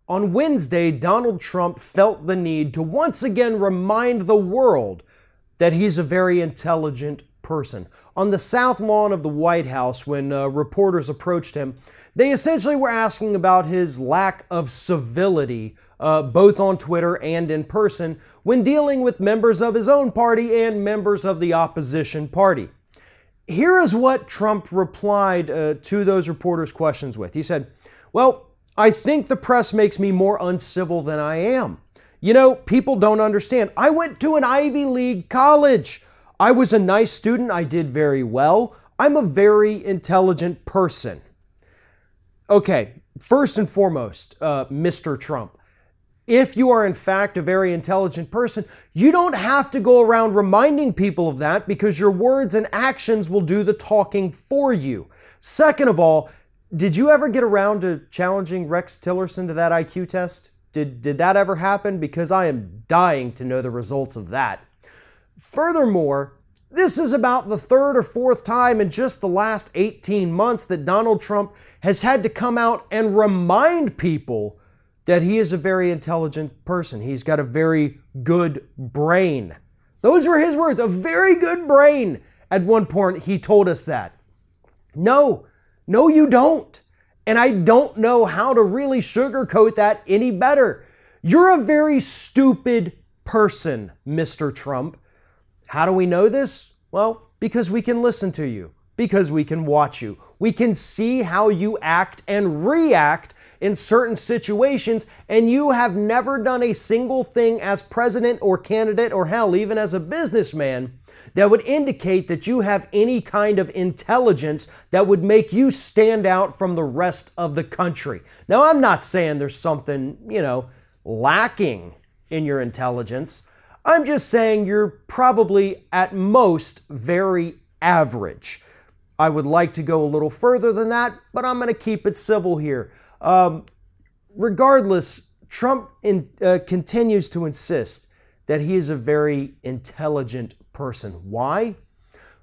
On Wednesday, Donald Trump felt the need to once again remind the world that he's a very intelligent person. On the South Lawn of the White House, when reporters approached him, they essentially were asking about his lack of civility, both on Twitter and in person, when dealing with members of his own party and members of the opposition party. Here is what Trump replied to those reporters' questions with. He said, "Well, I think the press makes me more uncivil than I am. You know, people don't understand. I went to an Ivy League college. I was a nice student. I did very well. I'm a very intelligent person." Okay, first and foremost, Mr. Trump, if you are in fact a very intelligent person, you don't have to go around reminding people of that because your words and actions will do the talking for you. Second of all, did you ever get around to challenging Rex Tillerson to that IQ test? Did that ever happen? Because I am dying to know the results of that. Furthermore, this is about the third or fourth time in just the last 18 months that Donald Trump has had to come out and remind people that he is a very intelligent person. He's got a very good brain. Those were his words, a very good brain. At one point, he told us that. No, you don't. And I don't know how to really sugarcoat that any better. You're a very stupid person, Mr. Trump. How do we know this? Well, because we can listen to you, because we can watch you. We can see how you act and react in certain situations, and you have never done a single thing as president or candidate or hell, even as a businessman, that would indicate that you have any kind of intelligence that would make you stand out from the rest of the country. Now, I'm not saying there's something, lacking in your intelligence. I'm just saying you're probably at most very average. I would like to go a little further than that, but I'm going to keep it civil here. Regardless, Trump continues to insist that he is a very intelligent person. Why?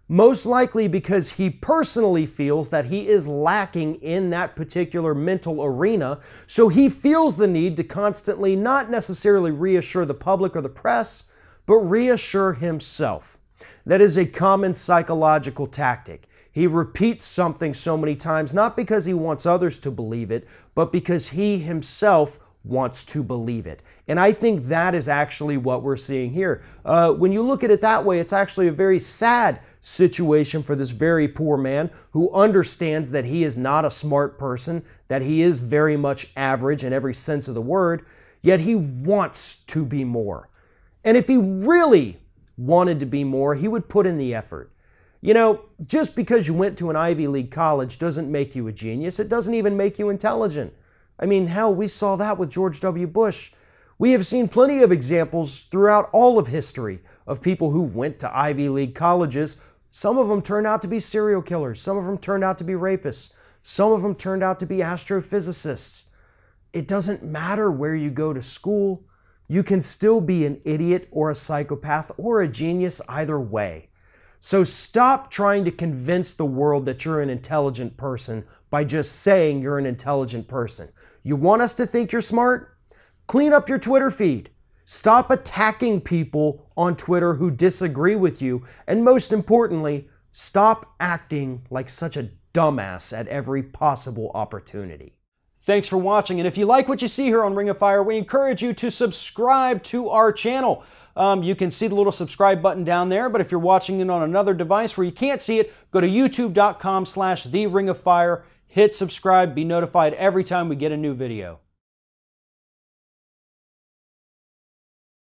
Most likely because he personally feels that he is lacking in that particular mental arena, so he feels the need to constantly not necessarily reassure the public or the press, but reassure himself. That is a common psychological tactic. He repeats something so many times, not because he wants others to believe it, but because he himself wants to believe it. And I think that is actually what we're seeing here. When you look at it that way, it's actually a very sad situation for this very poor man who understands that he is not a smart person, that he is very much average in every sense of the word, yet he wants to be more. And if he really wanted to be more, he would put in the effort. You know, just because you went to an Ivy League college doesn't make you a genius. It doesn't even make you intelligent. I mean, hell, we saw that with George W. Bush. We have seen plenty of examples throughout all of history of people who went to Ivy League colleges. Some of them turned out to be serial killers. Some of them turned out to be rapists. Some of them turned out to be astrophysicists. It doesn't matter where you go to school. You can still be an idiot or a psychopath or a genius either way. So stop trying to convince the world that you're an intelligent person by just saying you're an intelligent person. You want us to think you're smart? Clean up your Twitter feed. Stop attacking people on Twitter who disagree with you. And most importantly, stop acting like such a dumbass at every possible opportunity. Thanks for watching. And if you like what you see here on Ring of Fire, we encourage you to subscribe to our channel. You can see the little subscribe button down there, but if you're watching it on another device where you can't see it, go to youtube.com/TheRingOfFire, hit subscribe, be notified every time we get a new video.